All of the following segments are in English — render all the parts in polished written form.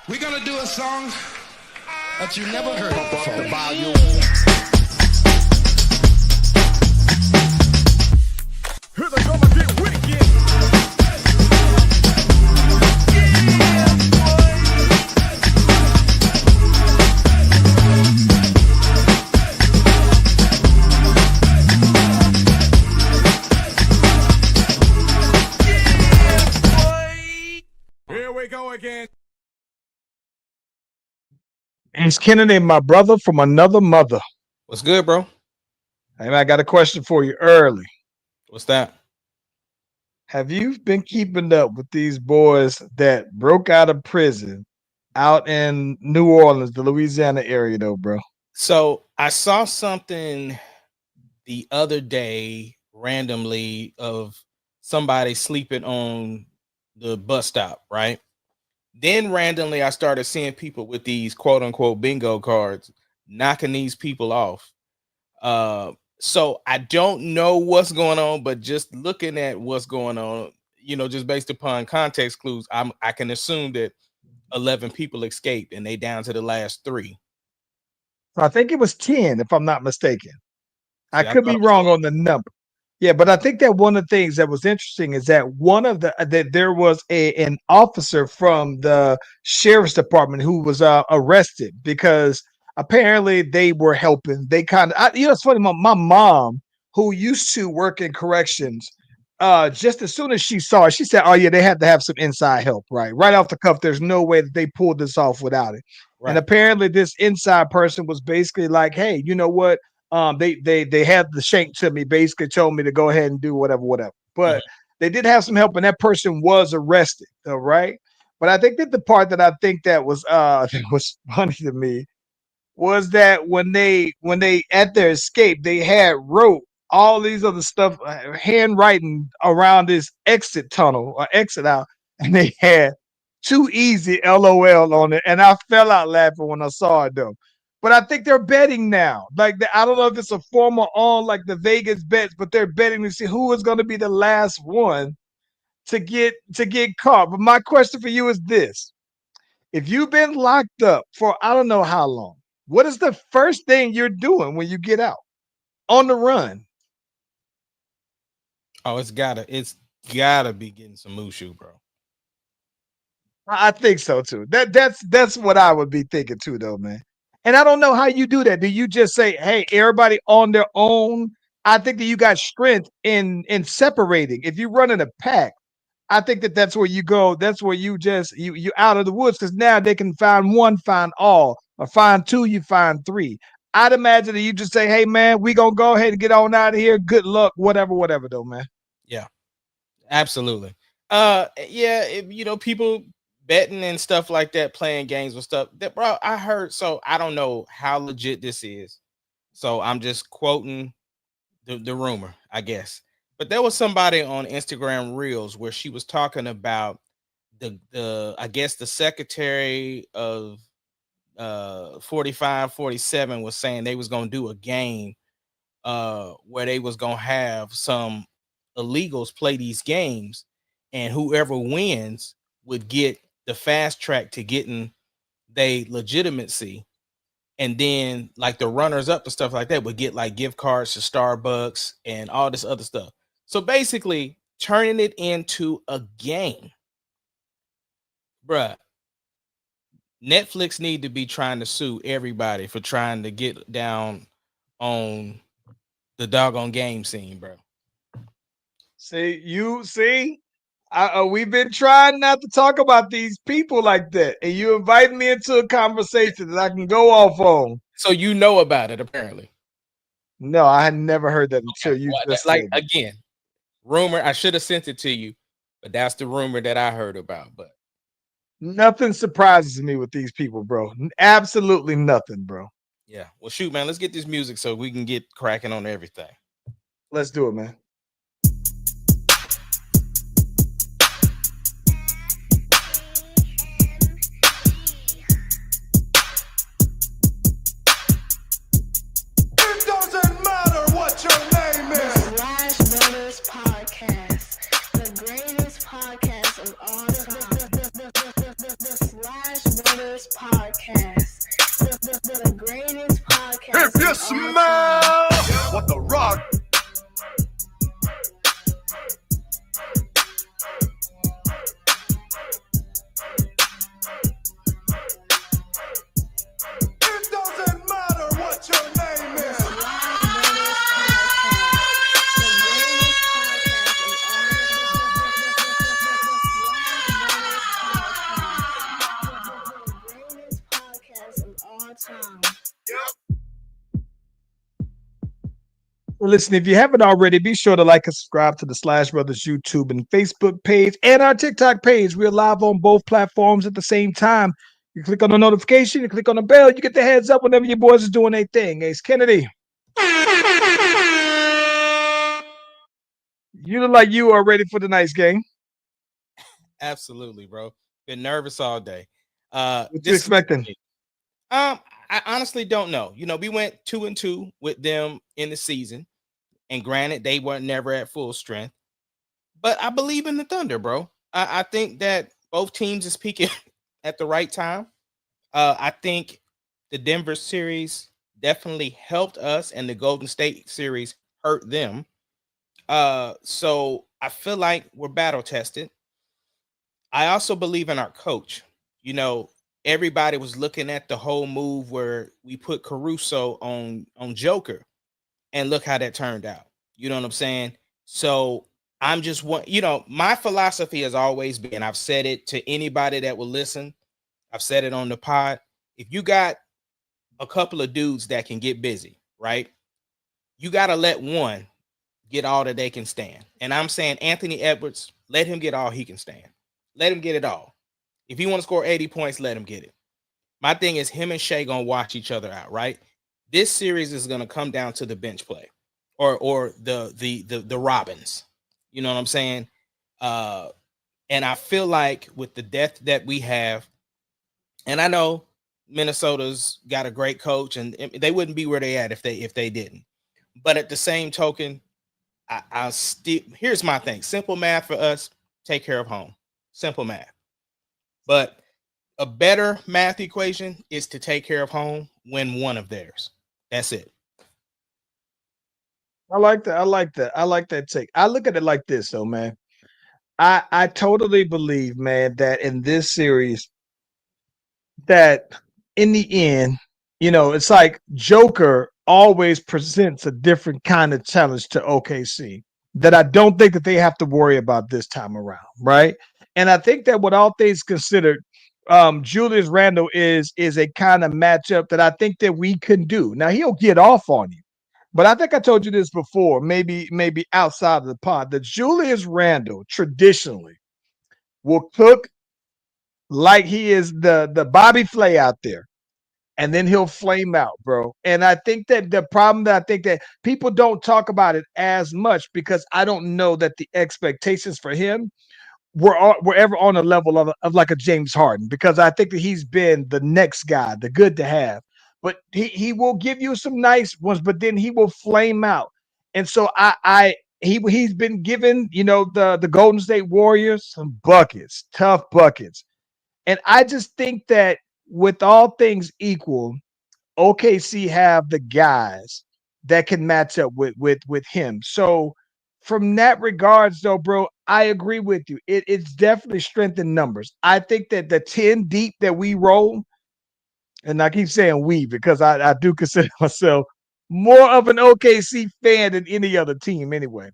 We're gonna do a song that you never heard before. The volume. Hear the drummer get wicked. Here we go again. It's Kennedy, my brother from another mother. What's good, bro? Hey, man, I got a question for you early. What's that? Have you been keeping up with these boys that broke out of prison out in New Orleans, the Louisiana area, though, bro? So I saw something the other day randomly of somebody sleeping on the bus stop, right? Then randomly I started seeing people with these quote unquote bingo cards knocking these people off. So I don't know what's going on, but just looking at what's going on, just based upon context clues, I can assume that 11 people escaped and they down to the last 3. I think it was 10, if I'm not mistaken. I See, I could thought be it was wrong 10. on the number. Yeah, but I think that one of the things that was interesting is that that there was an officer from the sheriff's department who was arrested because apparently they were helping. They kind of, it's funny. My mom, who used to work in corrections, just as soon as she saw it, she said, "Oh yeah, they had to have some inside help, right off the cuff. There's no way that they pulled this off without it." And Right. apparently, this inside person was basically like, "Hey, you know what? They had the shank to me, basically told me to go ahead and do whatever. But they did have some help, and that person was arrested, all right. But I think that the part that I think that was that was funny to me was that when they at their escape, they had wrote all these other stuff, handwriting around this exit tunnel or exit out, and they had too easy LOL on it, and I fell out laughing when I saw it though. But I think they're betting now. Like I don't know if it's a formal on like the Vegas bets, but they're betting to see who is going to be the last one to get caught. But my question for you is this: if you've been locked up for I don't know how long, what is the first thing you're doing when you get out on the run? Oh, it's gotta be getting some Mushu, bro. I think so too. That's what I would be thinking too, though, man. And I don't know how you do that. Do you just say, "Hey, everybody on their own"? I think that you got strength in separating. If you run in a pack, I think that that's where you go. That's where you just you out of the woods because now they can find one, find all, or find two, you find three. I'd imagine that you just say, "Hey, man, we gonna go ahead and get on out of here. Good luck, whatever, though, man." Yeah, absolutely. Yeah, people betting and stuff like that, playing games and stuff. That, bro, I heard. So I don't know how legit this is. So I'm just quoting the rumor, I guess. But there was somebody on Instagram Reels where she was talking about the I guess the secretary of 45 47 was saying they was gonna do a game where they was gonna have some illegals play these games, and whoever wins would get the fast track to getting they legitimacy, and then like the runners up and stuff like that would get like gift cards to Starbucks and all this other stuff. So basically turning it into a game. Bruh, Netflix need to be trying to sue everybody for trying to get down on the doggone game scene, bro. See, we've been trying not to talk about these people like that, and you invited me into a conversation that I can go off on. So you know about it, apparently. No, I had never heard that until you just like said it. again, rumor. I should have sent it to you, but that's the rumor that I heard about. But Nothing surprises me with these people, bro. Absolutely nothing, bro. yeah, well, shoot, man, let's get this music so we can get cracking on everything. Let's do it, man. It doesn't matter what your name is. Slash Brothers Podcast, the greatest podcast of all time. The Slash Brothers You smell what the rock. It doesn't matter what your name is. Well, listen, if you haven't already, be sure to like and subscribe to the Slash Brothers YouTube and Facebook page and our TikTok page. We're live on both platforms at the same time. You click on the notification, you click on the bell, you get the heads up whenever your boys is doing their thing. Ace Kennedy, you look like you are ready for tonight's game. Absolutely, bro. Been nervous all day. What you This- expecting? I honestly don't know. You know, we went 2-2 with them in the season, and granted, they weren't never at full strength. But I believe in the Thunder, bro. I think that both teams is peaking at the right time. I think the Denver series definitely helped us, and the Golden State series hurt them. So I feel like we're battle tested. I also believe in our coach. You know, everybody was looking at the whole move where we put Caruso on Joker, and look how that turned out. You know what I'm saying? So I'm just my philosophy has always been, I've said it to anybody that will listen. I've said it on the pod. If you got a couple of dudes that can get busy, right? You got to let one get all that they can stand. And I'm saying Anthony Edwards, let him get all he can stand. Let him get it all. If he want to score 80 points, let him get it. My thing is him and Shea going to watch each other out, right? This series is going to come down to the bench play or the Robins. You know what I'm saying? And I feel like with the depth that we have, and I know Minnesota's got a great coach, and they wouldn't be where they at if they didn't. But at the same token, I still, here's my thing. Simple math for us, take care of home. Simple math. But a better math equation is to take care of home, win one of theirs. That's it. I like that. I like that. I like that take. I look at it like this, though, man. I totally believe, man, that in this series, that in the end, it's like Joker always presents a different kind of challenge to OKC that I don't think that they have to worry about this time around, right? And I think that with all things considered, Julius Randle is a kind of matchup that I think that we can do. Now he'll get off on you, but I think I told you this before, maybe outside of the pod, that Julius Randle traditionally will cook like he is the Bobby Flay out there, and then he'll flame out, bro. And I think that the problem that I think that people don't talk about it as much because I don't know that the expectations for him were ever on a level of like a James Harden, because I think that he's been the next guy, the good to have. But he will give you some nice ones, but then he will flame out. And so he's been given, the Golden State Warriors some buckets, tough buckets. And I just think that with all things equal, OKC have the guys that can match up with him. So from that regards, though, bro, I agree with you. It's definitely strength in numbers. I think that the 10 deep that we roll, and I keep saying we because I do consider myself more of an OKC fan than any other team anyway.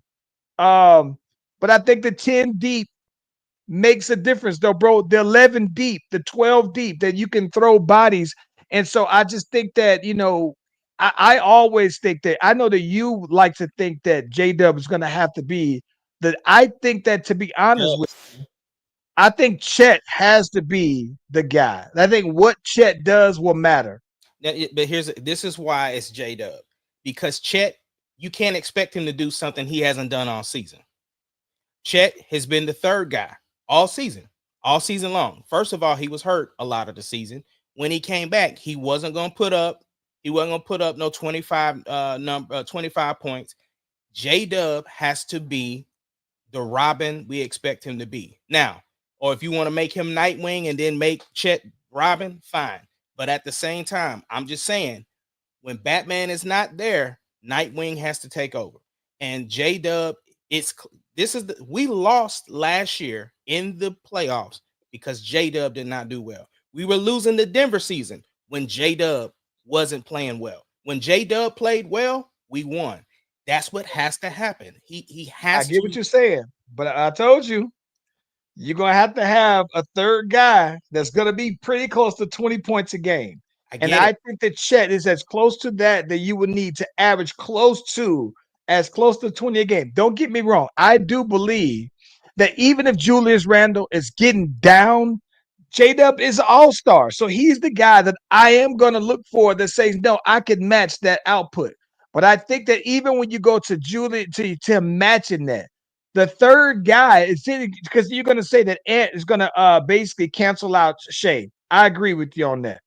But I think the 10 deep makes a difference, though, bro. The 11 deep, the 12 deep, that you can throw bodies. And so I just think that, I always think that, I know that you like to think that J-Dub is going to have to be that. I think that, to be honest with you, I think Chet has to be the guy. I think what Chet does will matter. But this is why it's J-Dub, because Chet, you can't expect him to do something he hasn't done all season. Chet has been the third guy all season long. First of all, he was hurt a lot of the season. When he came back, he wasn't going to put up no 25 points. J-Dub has to be the Robin we expect him to be. Now, or if you want to make him Nightwing and then make Chet Robin, fine. But at the same time, I'm just saying, When Batman is not there, Nightwing has to take over. And J-Dub, we lost last year in the playoffs because J-Dub did not do well. We were losing the Denver season when J-Dub wasn't playing well. When J-Dub played well, we won. That's what has to happen. He has I get to. what you're saying, but I told you, you're gonna have to have a third guy that's gonna be pretty close to 20 points a game. And I think that Chet is as close to that you would need to average close to 20 a game. Don't get me wrong. I do believe that even if Julius Randle is getting down, J-Dub is an all-star. So he's the guy that I am going to look for that says, no, I can match that output. But I think that even when you go to Julius, to matching that, the third guy is because you're going to say that Ant is going to basically cancel out Shea. I agree with you on that.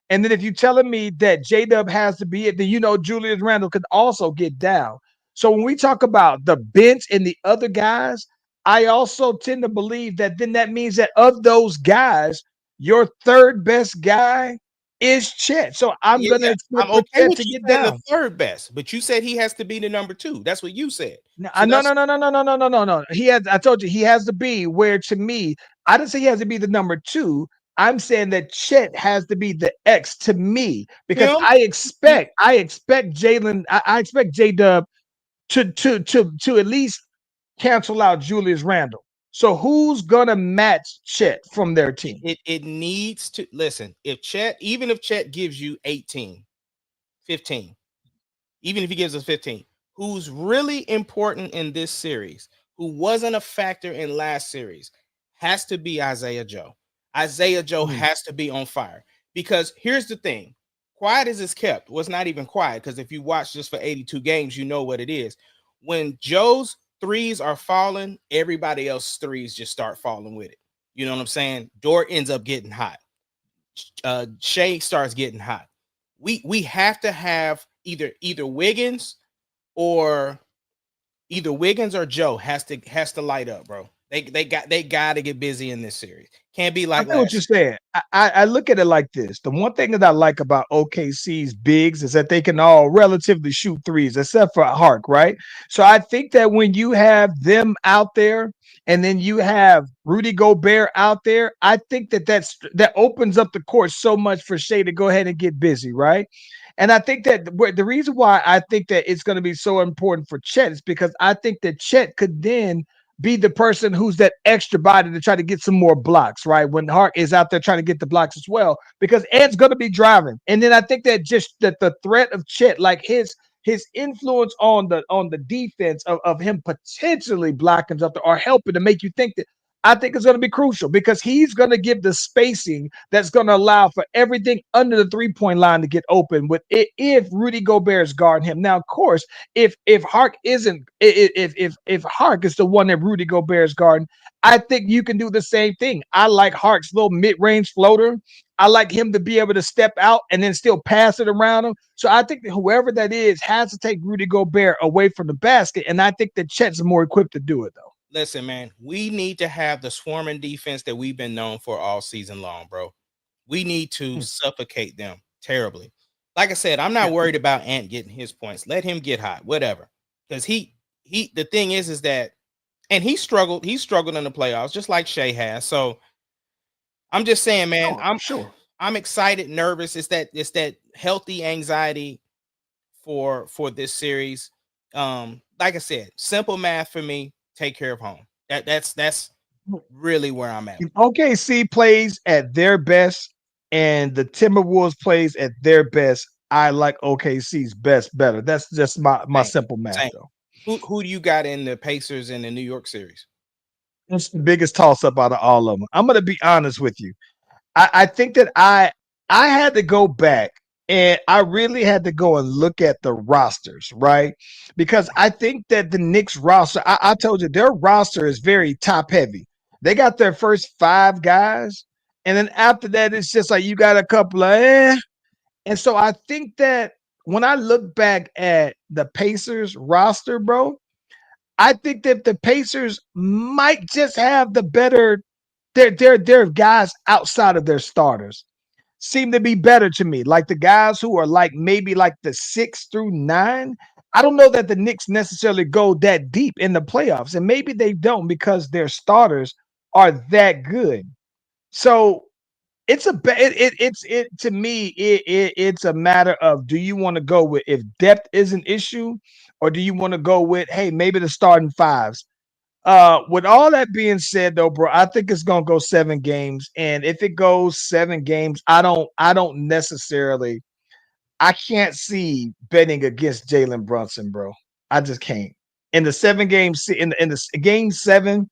And then if you're telling me that J-Dub has to be it, then Julius Randle could also get down. So when we talk about the bench and the other guys, I also tend to believe that then that means that of those guys, your third best guy is Chet. So I'm going to expect I'm okay Chet with to you get saying down. the third best, but you said he has to be the number 2. That's what you said. No. I told you he has to be where, to me, I didn't say he has to be the number 2. I'm saying that Chet has to be the X to me because I expect Jalen, I expect J-Dub to at least cancel out Julius Randle. So who's gonna match Chet from their team? It needs to listen. Even if Chet gives you 18, 15, even if he gives us 15, who's really important in this series, who wasn't a factor in last series, has to be Isaiah Joe. Isaiah Joe has to be on fire because here's the thing. Quiet as it's kept. Well, it's not even quiet because if you watch just for 82 games, you know what it is. When Joe's threes are falling, everybody else's threes just start falling with it. You know what I'm saying? Dort ends up getting hot. Shea starts getting hot. We have to have either Wiggins or Joe has to light up, bro. They got to get busy in this series. Can't be like I know what you're saying. I look at it like this. The one thing that I like about OKC's bigs is that they can all relatively shoot threes, except for Hark, right? So I think that when you have them out there and then you have Rudy Gobert out there, I think that opens up the court so much for Shea to go ahead and get busy, right? And I think that the reason why I think that it's going to be so important for Chet is because I think that Chet could then be the person who's that extra body to try to get some more blocks, right? When Hart is out there trying to get the blocks as well, because Ed's going to be driving. And then I think that just that the threat of Chet, like his influence on the defense of him potentially blocking something or helping to make you think that, I think it's going to be crucial because he's going to give the spacing that's going to allow for everything under the 3-point line to get open with it if Rudy Gobert is guarding him. Now, of course, if Hark isn't, if Hark is the one that Rudy Gobert is guarding, I think you can do the same thing. I like Hark's little mid-range floater. I like him to be able to step out and then still pass it around him. So I think that whoever that is has to take Rudy Gobert away from the basket, and I think that Chet's more equipped to do it, though. Listen, man, we need to have the swarming defense that we've been known for all season long, bro. We need to suffocate them terribly. Like I said, I'm not worried about Ant getting his points. Let him get hot, whatever. Because the thing is that, and he struggled in the playoffs, just like Shea has. So I'm just saying, man, I'm excited, nervous. It's that healthy anxiety for this series. Like I said, simple math for me. Take care of home. That's really where I'm at. If OKC plays at their best and the Timberwolves plays at their best, I like OKC's best better. That's just my simple math, though. Who do you got in the Pacers in the New York series? It's the biggest toss up out of all of them. I'm going to be honest with you. I think that I had to go back and I really had to go and look at the rosters, right? Because I think that the Knicks roster, I told you, their roster is very top heavy. They got their first 5 guys, and then after that, it's just like you got a couple of And so I think that when I look back at the Pacers roster, bro, I think that the Pacers might just have the better, they're guys outside of their starters. seem to be better to me. Like the guys who are like maybe like the 6 through 9. I don't know that the Knicks necessarily go that deep in the playoffs, and maybe they don't because their starters are that good. So it's to me it's a matter of, do you want to go with, if depth is an issue, or do you want to go with, hey, maybe the starting fives. With all that being said, though, bro, I think it's gonna go 7 games, and if it goes 7 games, I don't necessarily, I can't see betting against Jalen Brunson, bro. I just can't. In the 7 games, in the game 7,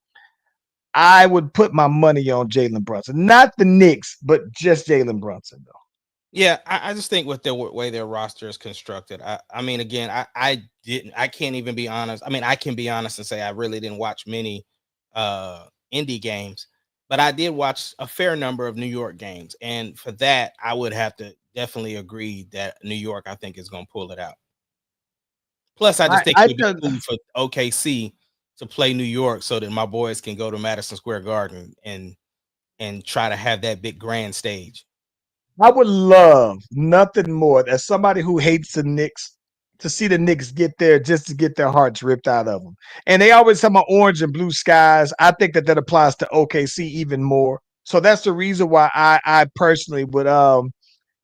I would put my money on Jalen Brunson, not the Knicks, but just Jalen Brunson, though. Yeah, I just think with the way their roster is constructed, I mean, again, I can't even be honest. I mean, I can be honest and say I really didn't watch many indie games, but I did watch a fair number of New York games, and for that, I would have to definitely agree that New York, I think, is going to pull it out. Plus, I just think I it would thought, be cool for OKC to play New York so that my boys can go to Madison Square Garden and try to have that big grand stage. I would love nothing more, as somebody who hates the Knicks, to see the Knicks get there just to get their hearts ripped out of them. And they always have my orange and blue skies. I think that applies to OKC even more. So that's the reason why I personally would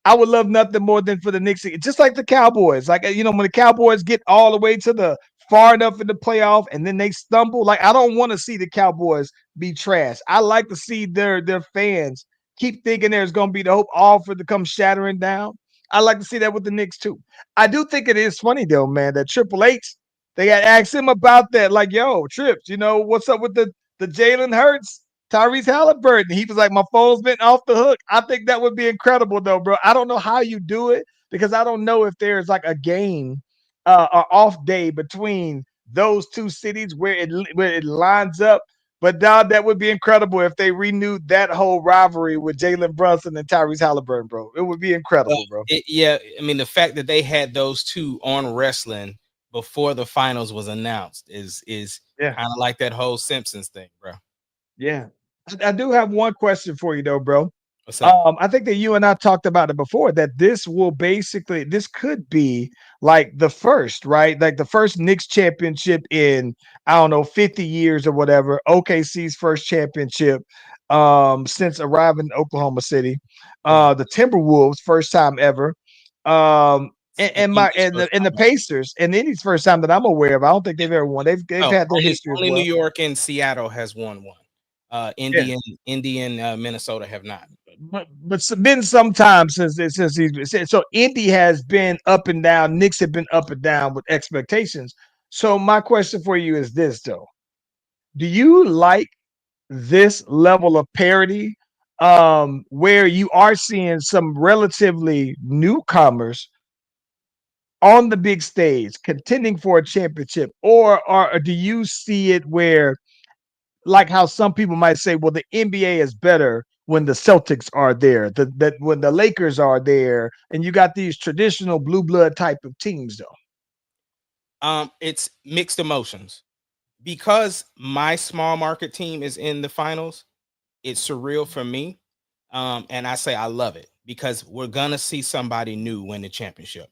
I would love nothing more than for the Knicks, just like the Cowboys. Like, when the Cowboys get all the way to the far enough in the playoff and then they stumble, like I don't want to see the Cowboys be trash. I like to see their fans keep thinking there's going to be the hope all for to come shattering down. I like to see that with the Knicks too. I do think it is funny though, man, that Triple H, they got asked him about that. Like, yo, Trips, what's up with the Jalen Hurts, Tyrese Halliburton? He was like, my phone's been off the hook. I think that would be incredible, though, bro. I don't know how you do it, because I don't know if there's like a game or off day between those two cities where it lines up. But dog, that would be incredible if they renewed that whole rivalry with Jalen Brunson and Tyrese Halliburton, bro. It would be incredible, bro. Yeah, I mean, the fact that they had those two on wrestling before the finals was announced is Yeah. kind of like that whole Simpsons thing, bro. Yeah. I do have one question for you, though, bro. What's up? I think that you and I talked about it before, that this could be like the first, right? Like the first Knicks championship in, I don't know, 50 years or whatever. OKC's first championship since arriving in Oklahoma City. The Timberwolves first time ever. And the Pacers, and Indies first time that I'm aware of. I don't think they've ever won. They've had their history as only well. New York and Seattle has won one. Indy and Minnesota have not. But it's been some time since he's so Indy has been up and down. Knicks have been up and down with expectations. So my question for you is this, though: do you like this level of parity, where you are seeing some relatively newcomers on the big stage contending for a championship, or do you see it where, like how some people might say, well, the NBA is better when the Celtics are there, that when the Lakers are there, and you got these traditional blue blood type of teams, though? It's mixed emotions, because my small market team is in the finals. It's surreal for me. And I say I love it, because we're gonna see somebody new win the championship.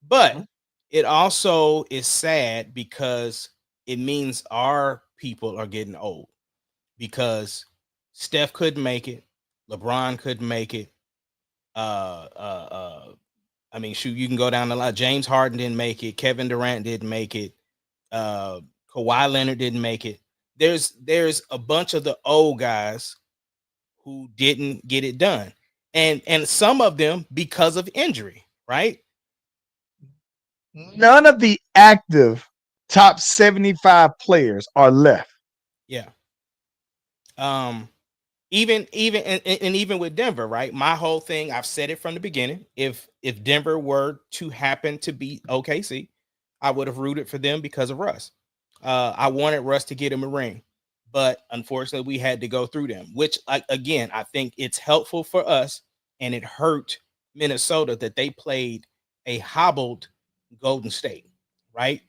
But it also is sad, because it means our people are getting old, because Steph couldn't make it, LeBron couldn't make it. I mean, shoot, you can go down the line. James Harden didn't make it. Kevin Durant didn't make it. Kawhi Leonard didn't make it. There's a bunch of the old guys who didn't get it done, and some of them because of injury, right? None of the active top 75 players are left. Yeah. Even with Denver, right? My whole thing, I've said it from the beginning. If Denver were to happen to beat OKC, I would have rooted for them because of Russ. I wanted Russ to get him a ring, but unfortunately we had to go through them, which, again, I think it's helpful for us, and it hurt Minnesota that they played a hobbled Golden State, right?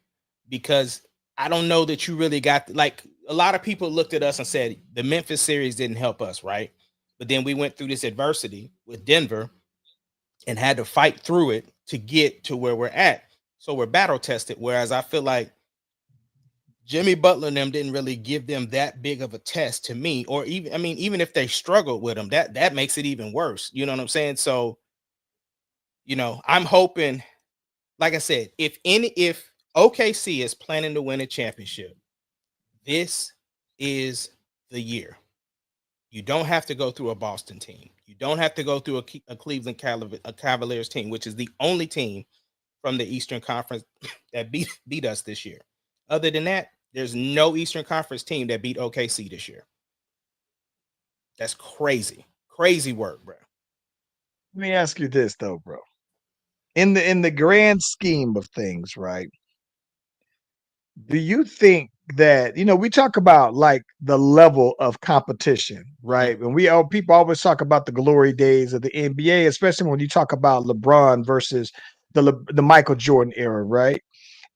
Because I don't know that you really got, like, a lot of people looked at us and said the Memphis series didn't help us, right? But then we went through this adversity with Denver, and had to fight through it to get to where we're at. So we're battle tested. Whereas I feel like Jimmy Butler and them didn't really give them that big of a test to me, or even, I mean, even if they struggled with them, that makes it even worse. You know what I'm saying? So, I'm hoping, like I said, if OKC is planning to win a championship, this is the year. You don't have to go through a Boston team. You don't have to go through a Cleveland Cavaliers team, which is the only team from the Eastern Conference that beat us this year. Other than that, there's no Eastern Conference team that beat OKC this year. That's crazy. Crazy work, bro. Let me ask you this though, bro. In the grand scheme of things, right? Do you think that, we talk about like the level of competition, right? And people always talk about the glory days of the NBA, especially when you talk about LeBron versus the Michael Jordan era, right?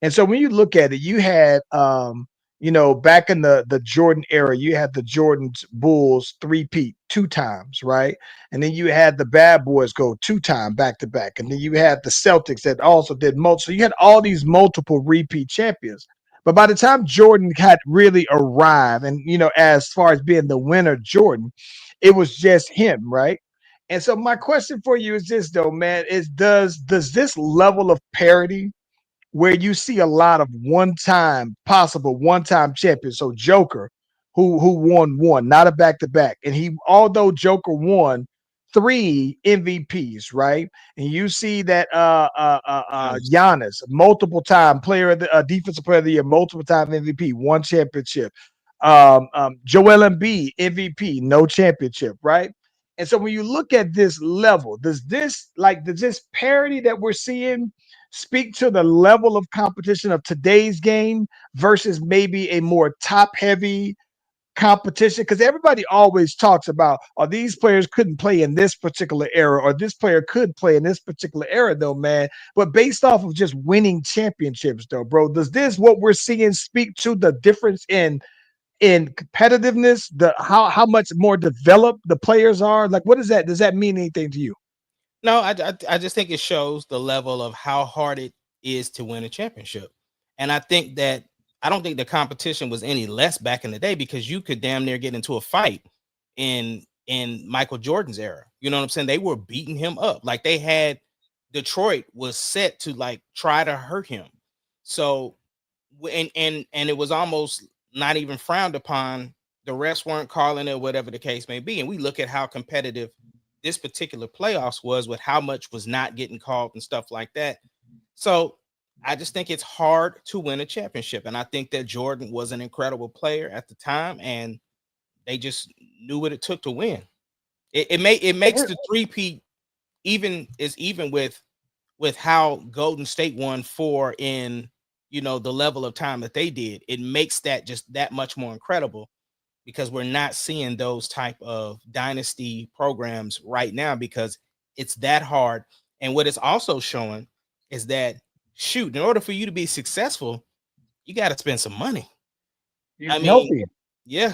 And so when you look at it, you had back in the Jordan era, you had the Jordan's Bulls three-peat 2 times, right? And then you had the Bad Boys go 2 times back to back. And then you had the Celtics that also did multiple. So you had all these multiple repeat champions. But by the time Jordan had really arrived, and as far as being the winner, Jordan, it was just him, right? And so my question for you is this though, man, is does this level of parity where you see a lot of possible one-time champions. So Joker, who won one, not a back-to-back. And although Joker won 3 MVPs, right? And you see that Giannis, multiple time player of the defensive player of the year, multiple time MVP, 1 championship. Joel Embiid, MVP, no championship, right? And so when you look at this level, does this parity that we're seeing speak to the level of competition of today's game versus maybe a more top heavy competition? Because everybody always talks about, these players couldn't play in this particular era, or this player could play in this particular era, though, man. But based off of just winning championships, though, bro, does what we're seeing speak to the difference in competitiveness, how much more developed the players are? Like, what is that? Does that mean anything to you? No, I just think it shows the level of how hard it is to win a championship. And I don't think the competition was any less back in the day, because you could damn near get into a fight in Michael Jordan's era. You know what I'm saying? They were beating him up. Like, Detroit was set to like try to hurt him. So, and it was almost not even frowned upon. The refs weren't calling it, whatever the case may be. And we look at how competitive this particular playoffs was, with how much was not getting called and stuff like that. So I just think it's hard to win a championship. And I think that Jordan was an incredible player at the time, and they just knew what it took to win. It makes the three-peat even with how Golden State won 4 in, the level of time that they did. It makes that just that much more incredible, because we're not seeing those type of dynasty programs right now, because it's that hard. And what it's also showing is that, shoot, in order for you to be successful, you got to spend some money. Yeah.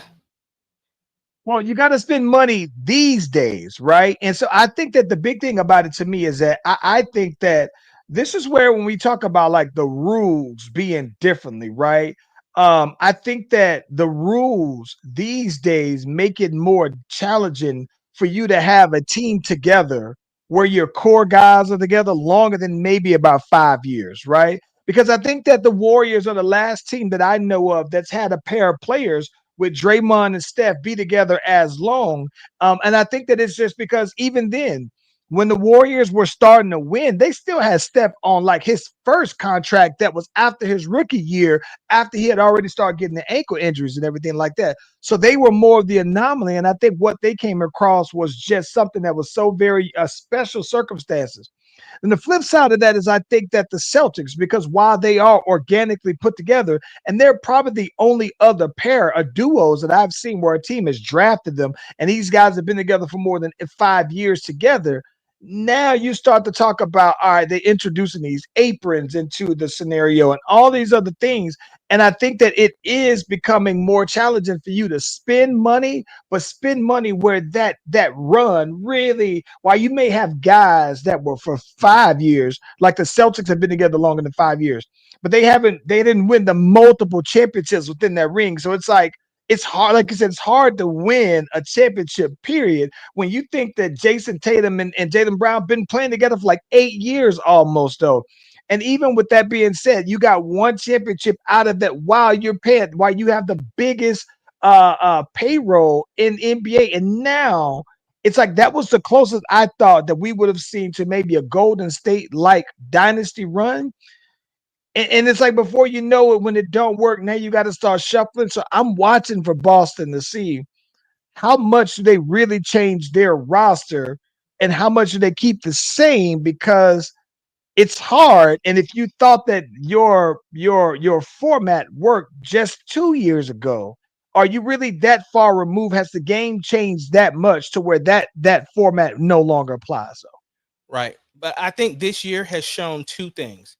Well, you got to spend money these days, right? And so I think that the big thing about it to me is that I think that this is where, when we talk about like the rules being differently, right? I think that the rules these days make it more challenging for you to have a team together where your core guys are together longer than maybe about 5 years, right? Because I think that the Warriors are the last team that I know of that's had a pair of players with Draymond and Steph be together as long. And I think that it's just because even then, when the Warriors were starting to win, they still had Steph on like his first contract that was after his rookie year, after he had already started getting the ankle injuries and everything like that. So they were more of the anomaly. And I think what they came across was just something that was so very special circumstances. And the flip side of that is, I think that the Celtics, because while they are organically put together, and they're probably the only other pair of duos that I've seen where a team has drafted them, and these guys have been together for more than 5 years together. Now you start to talk about, all right, they're introducing these aprons into the scenario and all these other things. And I think that it is becoming more challenging for you to spend money, but spend money where that run really, while you may have guys that were for 5 years, like the Celtics have been together longer than 5 years, but they didn't win the multiple championships within that ring. So it's like it's hard, like you said, it's hard to win a championship, period, when you think that Jason Tatum and Jaylen Brown been playing together for like 8 years almost though. And even with that being said, you got one championship out of that while you're paying, while you have the biggest payroll in NBA. And now it's like that was the closest I thought that we would have seen to maybe a Golden State like dynasty run. And it's like before you know it, when it don't work, now you got to start shuffling. So I'm watching for Boston to see how much do they really change their roster and how much do they keep the same, because it's hard. And if you thought that your format worked just 2 years ago, are you really that far removed? Has the game changed that much to where that format no longer applies? So Right. But I think this year has shown two things: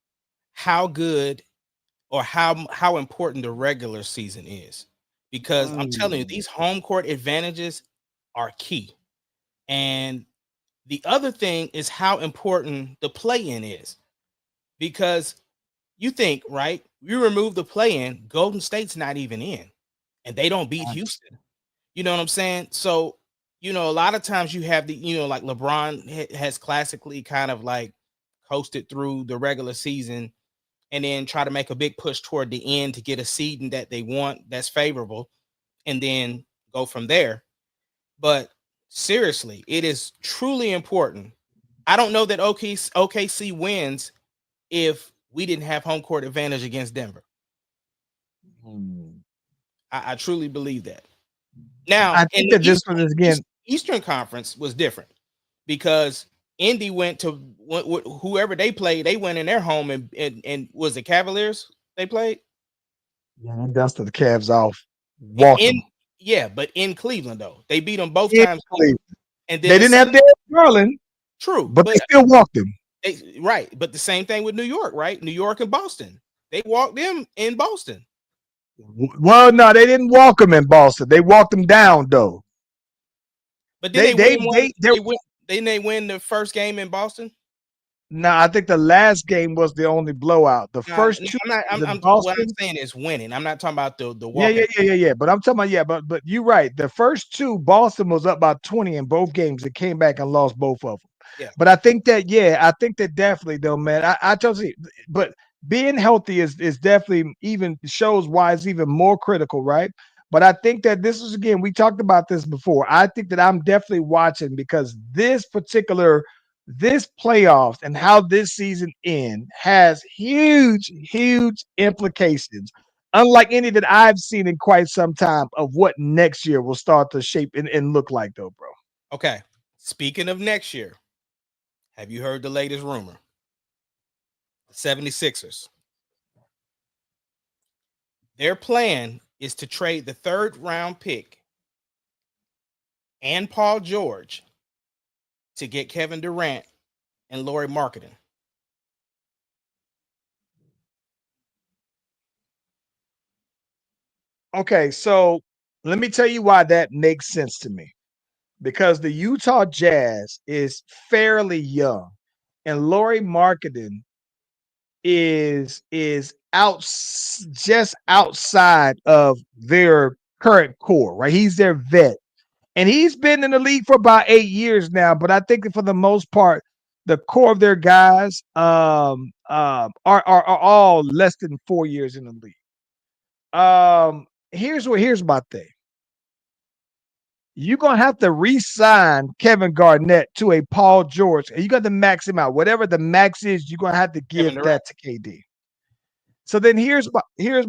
how good or how important the regular season is. Because I'm telling you, these home court advantages are key. And the other thing is how important the play-in is. Because you think, right, you remove the play-in, Golden State's not even in, and they don't beat Houston. You know what I'm saying? So, a lot of times you have like LeBron has classically kind of like coasted through the regular season and then try to make a big push toward the end to get a seeding that they want that's favorable and then go from there. But seriously, it is truly important. I don't know that OKC wins if we didn't have home court advantage against Denver. I truly believe that. Now, I think that this one is again. Eastern Conference was different because Indy went to whoever they played. They went in their home and was it Cavaliers they played? Yeah, dusted the Cavs off. But in Cleveland though, they beat them both times. And then they didn't have Darius Garland. True, but they still walked him. Right, but the same thing with New York, right? New York and Boston, they walked them in Boston. Well, no, they didn't walk him in Boston. They walked him down though. But didn't they win the first game in Boston? No, I think the last game was the only blowout. The first two. What I'm saying is winning. I'm not talking about the walk. Yeah. But I'm talking about but you're right. The first two, Boston was up by 20 in both games. They came back and lost both of them. Yeah. But I think that definitely though, man. I totally. But being healthy is definitely even shows why it's even more critical, right? But I think that this is, again, we talked about this before. I think that I'm definitely watching because this playoffs and how this season ends has huge implications, unlike any that I've seen in quite some time, of what next year will start to shape and look like though, bro. Okay. Speaking of next year, have you heard the latest rumor? The 76ers. Their plan is to trade the 3rd round pick and Paul George to get Kevin Durant and Lauri Markkanen. Okay, so let me tell you why that makes sense to me. Because the Utah Jazz is fairly young, and Lauri Markkanen is just outside of their current core, right? He's their vet. And he's been in the league for about 8 years now, but I think that for the most part, the core of their guys are all less than 4 years in the league. Here's my thing. You're gonna have to re-sign Kevin Garnett to a Paul George, and you got to max him out. Whatever the max is, you're gonna have to give that to KD. So then here's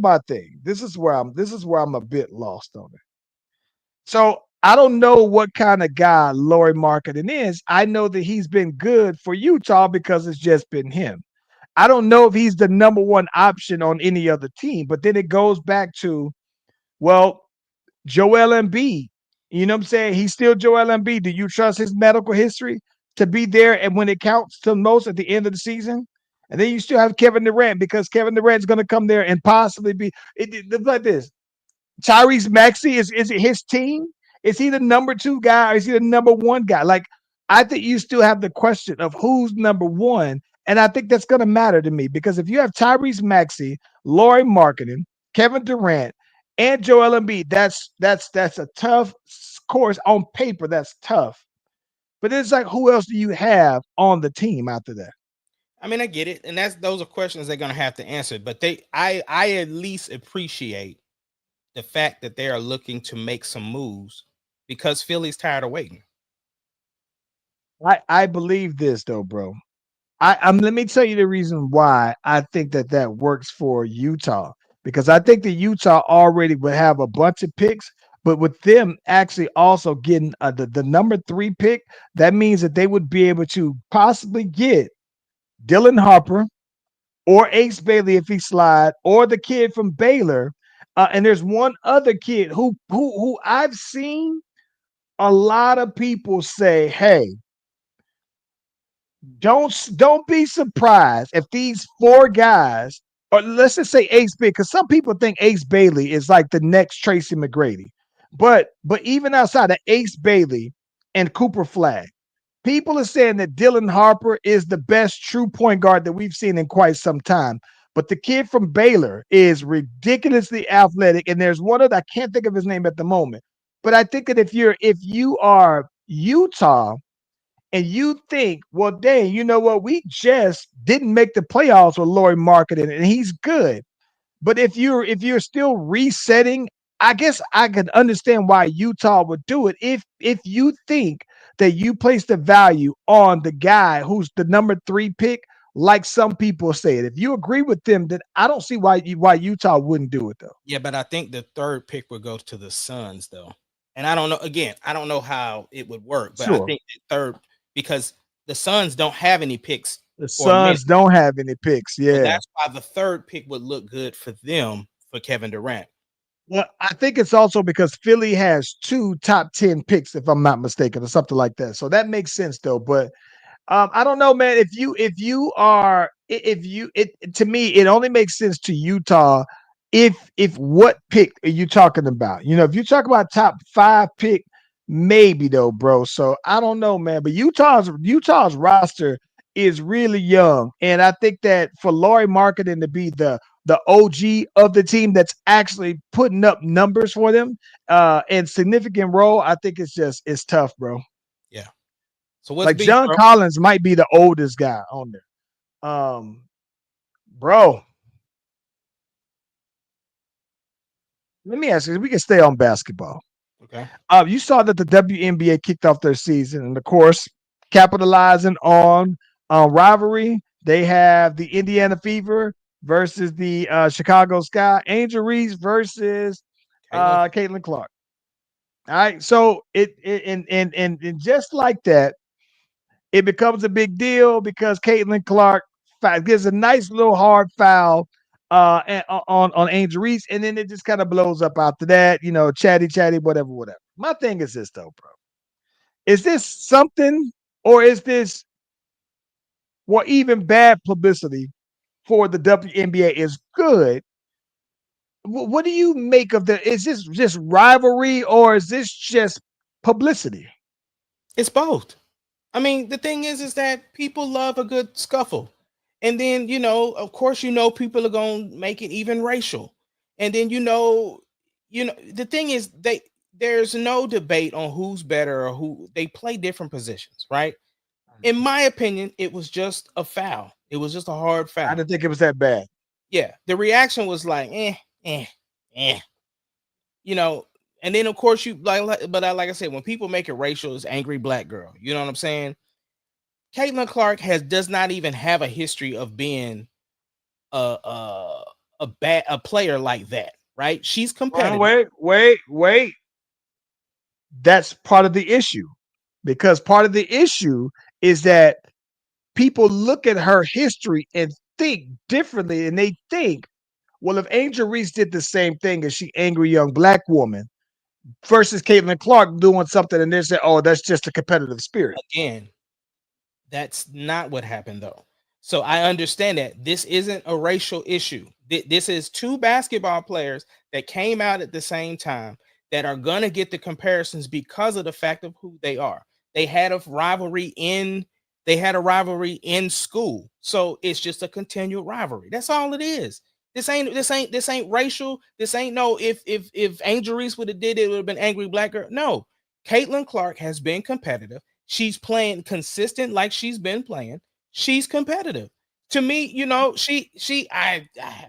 my thing. This is where I'm a bit lost on it. So I don't know what kind of guy Lauri Markkanen is. I know that he's been good for Utah because it's just been him. I don't know if he's the number one option on any other team, but then it goes back to, well, Joel Embiid. You know what I'm saying? He's still Joel Embiid. Do you trust his medical history to be there and when it counts to most at the end of the season? And then you still have Kevin Durant because Kevin Durant's going to come there and possibly be like this. Tyrese Maxey is it his team? Is he the number 2 guy or is he the number 1 guy? Like, I think you still have the question of who's number 1. And I think that's going to matter to me because if you have Tyrese Maxey, Lauri Markkanen, Kevin Durant, and Joel Embiid, that's a tough course on paper. That's tough. But it's like, who else do you have on the team after that? I mean, I get it, and those are questions they're gonna have to answer. But I at least appreciate the fact that they are looking to make some moves because Philly's tired of waiting. I believe this though, bro. Let me tell you the reason why I think that works for Utah, because I think that Utah already would have a bunch of picks, but with them actually also getting the number 3 pick, that means that they would be able to possibly get Dylan Harper or Ace Bailey if he slide, or the kid from Baylor. And there's one other kid who I've seen a lot of people say, hey, don't be surprised if these 4 guys, or let's just say Ace Bailey, because some people think Ace Bailey is like the next Tracy McGrady. But even outside of Ace Bailey and Cooper Flag, people are saying that Dylan Harper is the best true point guard that we've seen in quite some time. But the kid from Baylor is ridiculously athletic. And there's one other, I can't think of his name at the moment. But I think that if you are Utah and you think, well, dang, you know what? We just didn't make the playoffs with Lauri Markkanen, and he's good. But if you're still resetting, I guess I can understand why Utah would do it if you think that you place the value on the guy who's the number 3 pick, like some people say it. If you agree with them, then I don't see why Utah wouldn't do it though. Yeah, but I think the 3rd pick would go to the Suns though, and I don't know. Again, I don't know how it would work, but I think the 3rd, because the Suns don't have any picks. The Suns don't have any picks. Yeah, so that's why the 3rd pick would look good for them for Kevin Durant. Well, I think it's also because Philly has 2 top 10 picks, if I'm not mistaken, or something like that. So that makes sense though. But I don't know, man. To me, it only makes sense to Utah if what pick are you talking about? You know, if you talk about top 5 pick, maybe though, bro. So I don't know, man. But Utah's roster is really young, and I think that for Lauri Markkanen to be the OG of the team that's actually putting up numbers for them and significant role, I think it's tough, bro. Yeah. So what's like John Collins might be the oldest guy on there. Bro. Let me ask you, we can stay on basketball. Okay. You saw that the WNBA kicked off their season, and of course, capitalizing on rivalry, they have the Indiana Fever versus the Chicago Sky, Angel Reese versus Caitlin Clark. All right, so and just like that, it becomes a big deal because Caitlin Clark gives a nice little hard foul on Angel Reese, and then it just kind of blows up after that, you know, chatty, whatever. My thing is this though, bro. Is this something, or is this even bad publicity for the WNBA is good? What do you make of the? Is this just rivalry, or is this just publicity? It's both. I mean, the thing is that people love a good scuffle. And then, you know, of course, you know, people are going to make it even racial. And then, you know, the thing is there's no debate on who's better or who. They play different positions, right? In my opinion, it was just a foul. It was just a hard foul. I didn't think it was that bad. Yeah. The reaction was like, you know, and then of course like I said, when people make it racial, it's angry black girl. You know what I'm saying? Caitlin Clark does not even have a history of being a player like that, right? She's competitive. Wait. That's part of the issue, because part of the issue is that people look at her history and think differently, and they think, well, if Angel Reese did the same thing as she angry young black woman versus Caitlin Clark doing something, and they say, oh, that's just a competitive spirit. Again, that's not what happened though. So I understand that this isn't a racial issue. This is two basketball players that came out at the same time that are gonna get the comparisons because of the fact of who they are. They had a rivalry in they had a rivalry in school. So it's just a continual rivalry. That's all it is. This ain't racial. This ain't no if Angel Reese would have did it, it would have been angry black girl. No, Caitlin Clark has been competitive. She's playing consistent like she's been playing. She's competitive. To me, I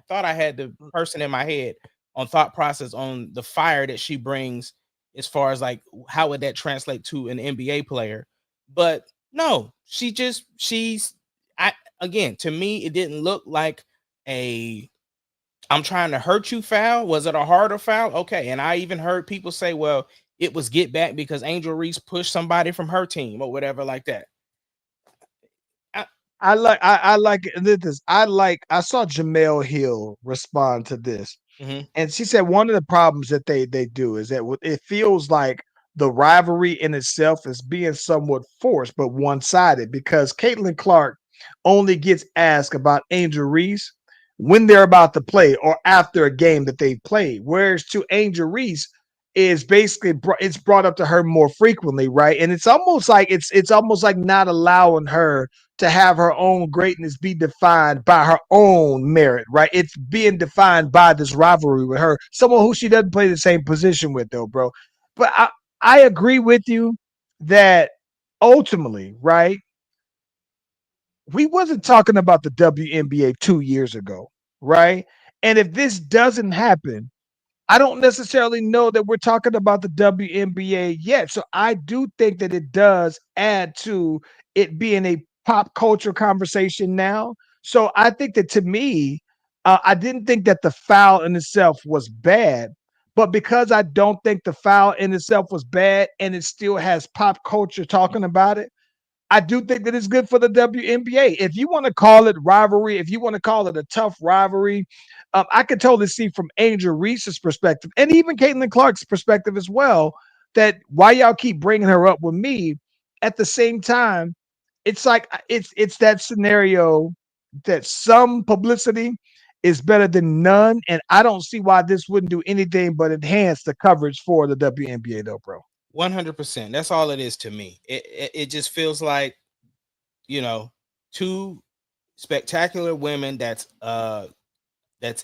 thought I had the person in my head on thought process on the fire that she brings as far as like how would that translate to an NBA player. But no, she's I again, to me it didn't look like a I'm trying to hurt you foul. Was it a harder foul? Okay. And I even heard people say, well, it was get back because Angel Reese pushed somebody from her team or whatever like that. I like this. I saw Jamel Hill respond to this. Mhm. And she said one of the problems that they do is that it feels like the rivalry in itself is being somewhat forced, but one-sided because Caitlin Clark only gets asked about Angel Reese when they're about to play or after a game that they played. Whereas to Angel Reese is basically it's brought up to her more frequently, right? And it's almost like not allowing her to have her own greatness be defined by her own merit, right? It's being defined by this rivalry with her, someone who she doesn't play the same position with, though, bro. But I agree with you that ultimately, right? We wasn't talking about the WNBA 2 years ago, right? And if this doesn't happen, I don't necessarily know that we're talking about the WNBA yet. So I do think that it does add to it being a pop culture conversation now. So I think that to me, I didn't think that the foul in itself was bad, but because I don't think the foul in itself was bad and it still has pop culture talking about it, I do think that it's good for the WNBA. If you want to call it rivalry, if you want to call it a tough rivalry, I could totally see from Angel Reese's perspective and even Caitlin Clark's perspective as well that why y'all keep bringing her up with me. At the same time, it's like it's that scenario that some publicity is better than none, and I don't see why this wouldn't do anything but enhance the coverage for the WNBA, though, bro. 100%. That's all it is to me. It just feels like, you know, two spectacular women that's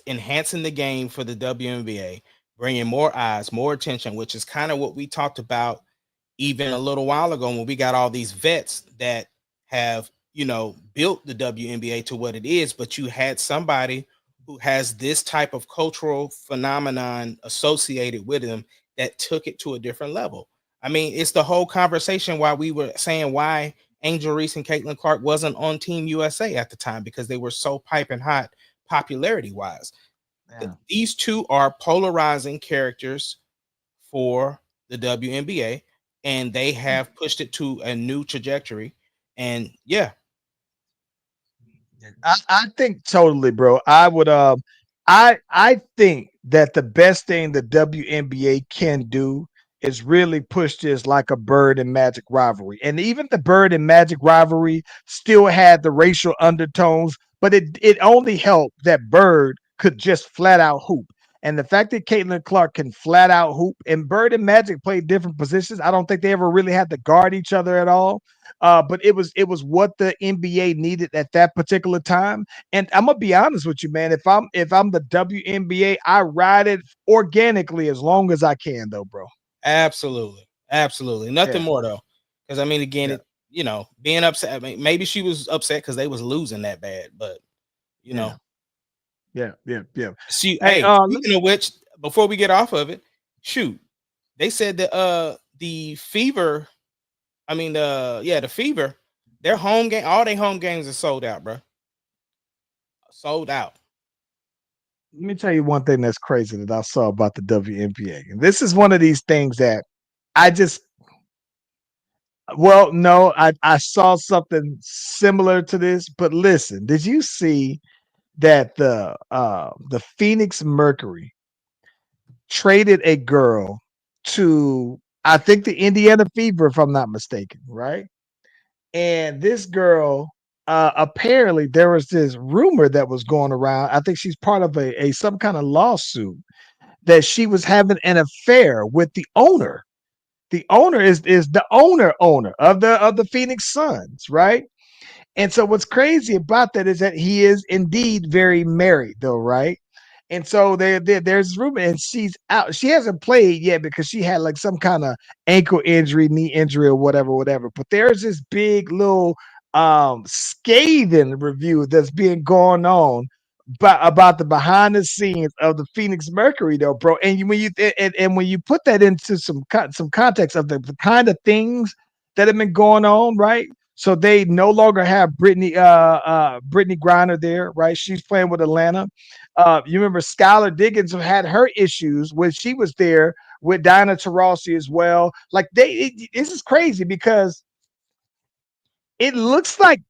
enhancing the game for the WNBA, bringing more eyes, more attention, which is kind of what we talked about even a little while ago when we got all these vets that have, built the WNBA to what it is, but you had somebody who has this type of cultural phenomenon associated with them that took it to a different level. I mean, it's the whole conversation why we were saying why Angel Reese and Caitlin Clark wasn't on Team USA at the time because they were so piping hot popularity wise. Yeah. These two are polarizing characters for the WNBA, and they have pushed it to a new trajectory. And yeah, I think totally, bro. I would I think that the best thing the WNBA can do is really push this like a Bird and Magic rivalry. And even the Bird and Magic rivalry still had the racial undertones, but it only helped that Bird could just flat out hoop. And the fact that Caitlin Clark can flat out hoop and Bird and Magic play different positions, I don't think they ever really had to guard each other at all. But it was what the NBA needed at that particular time. And I'm gonna be honest with you, man. If I'm the WNBA, I ride it organically as long as I can, though, bro. absolutely, absolutely, nothing Yeah, more though. Because I mean, again, yeah, being upset. I mean, maybe she was upset because they was losing that bad, but you know, yeah, yeah, yeah, yeah. see, Hey, hey, speaking of which, before we get off of it, shoot, they said that the Fever, I mean the Fever, their home game, all their home games are sold out, bro, sold out. let me tell you one thing that's crazy that I saw about the WNBA. And this is one of these things that I just well, no, I saw something similar to this, but listen, did you see that the Phoenix Mercury traded a girl to I think the Indiana Fever, if I'm not mistaken, right? And this girl apparently there was this rumor that was going around. I think she's part of a some kind of lawsuit that she was having an affair with the owner. The owner is the owner of the Phoenix Suns, right? And so what's crazy about that is that he is indeed very married, though, right? And so there's rumor, and she's out. She hasn't played yet because she had like some kind of ankle injury, knee injury, or whatever. But there's this big little scathing review that's being going on about the behind the scenes of the Phoenix Mercury, though, bro. And when you put that into some context of the kind of things that have been going on, right? So they no longer have Brittany Griner there, right? She's playing with Atlanta. You remember Skylar Diggins had her issues when she was there with Diana Taurasi as well. Like this is crazy because it looks like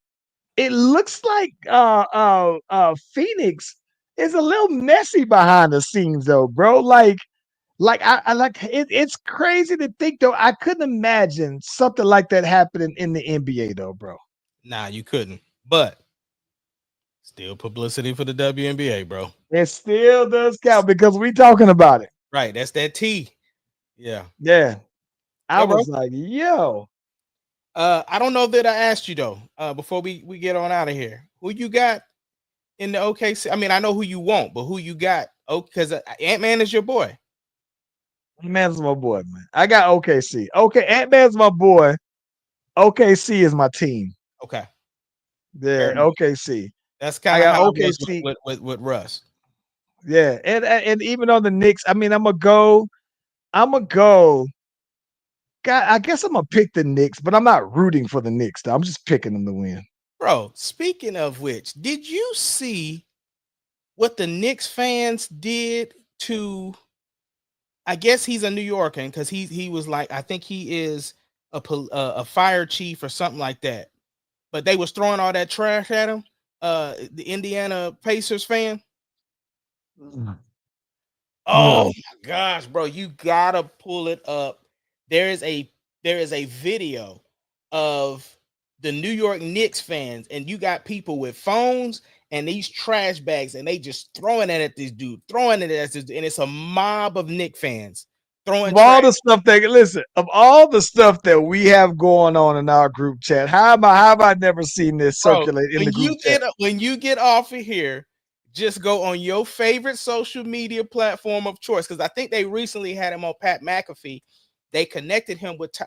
Phoenix is a little messy behind the scenes, though, bro. I like it, it's crazy to think, though. I couldn't imagine something like that happening in the NBA, though, bro. Nah, you couldn't. But still publicity for the WNBA, bro. It still does count because we talking about it. Right. That's that T. Yeah. Yeah. I Yeah, bro. was like, yo. I don't know that I asked you though. Before we get on out of here, who you got in the OKC? I mean, I know who you want, but who you got? Oh, because Ant-Man is your boy. Ant-Man's my boy, man. I got OKC. Okay, Ant-Man's my boy. OKC is my team. Okay. Yeah, OKC. That's kind of how OKC with Russ. Yeah, and even on the Knicks, I mean, I'm gonna go. God, I guess I'm gonna pick the Knicks, but I'm not rooting for the Knicks, though. I'm just picking them to win. Bro, speaking of which, did you see what the Knicks fans did to? I guess he's a New Yorker because he was like, I think he is a fire chief or something like that. But they was throwing all that trash at him. The Indiana Pacers fan. Oh my gosh, bro, you gotta pull it up. There is a video of the New York Knicks fans, and you got people with phones and these trash bags, and they just throwing it at this dude, and it's a mob of Knicks fans throwing of all the stuff that we have going on in our group chat. How have I never seen this circulate in the group chat? When you get off of here, just go on your favorite social media platform of choice, because I think they recently had him on Pat McAfee. They connected him with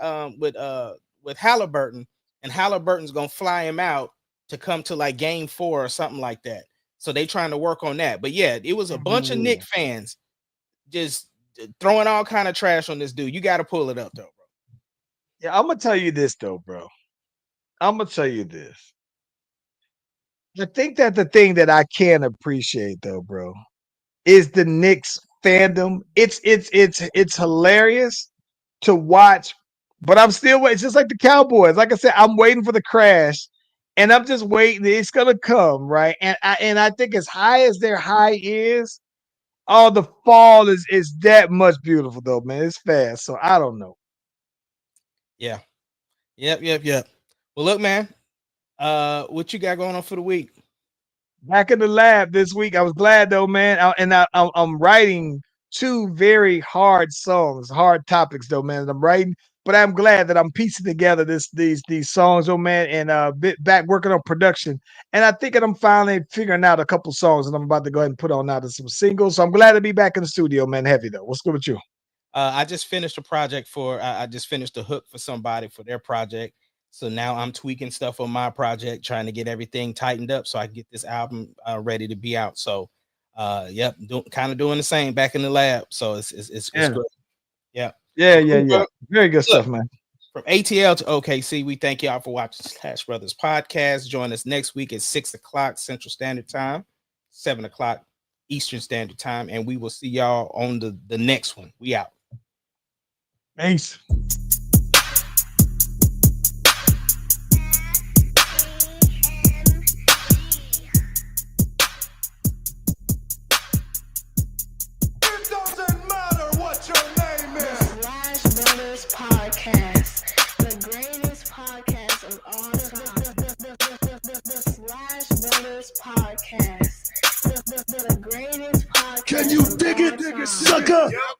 Halliburton, and Halliburton's gonna fly him out to come to like game 4 or something like that. So they trying to work on that. But yeah, it was a bunch of Knicks fans just throwing all kind of trash on this dude. You got to pull it up though, bro. Yeah, I'm gonna tell you this though, bro. I'm gonna tell you this. I think that the thing that I can appreciate though, bro, is the Knicks fandom. It's hilarious to watch, but I'm still waiting. It's just like the Cowboys. Like I said, I'm waiting for the crash, and I'm just waiting. It's gonna come, right? And I think as high as their high is, the fall is that much beautiful though, man. It's fast, so I don't know. Yeah. Yep. Well, look, man. What you got going on for the week? Back in the lab this week. I was glad though, man. I'm writing 2 very hard songs, hard topics though, man. I'm writing, but I'm glad that I'm piecing together these songs, oh man, and back working on production. And I think that I'm finally figuring out a couple songs, and I'm about to go ahead and put on out some singles. So I'm glad to be back in the studio, man. Heavy though. What's good with you? I just finished a project I just finished a hook for somebody for their project. So now I'm tweaking stuff on my project, trying to get everything tightened up so I can get this album ready to be out. So, yep, kind of doing the same back in the lab. So it's great. Yeah. Very good stuff, man. From ATL to OKC, we thank y'all for watching Slash Brothers Podcast. Join us next week at 6 o'clock Central Standard Time, 7 o'clock Eastern Standard Time, and we will see y'all on the next one. We out. Peace. It doesn't matter what your name is. Slash Brothers Podcast, the greatest podcast of all time. sucker.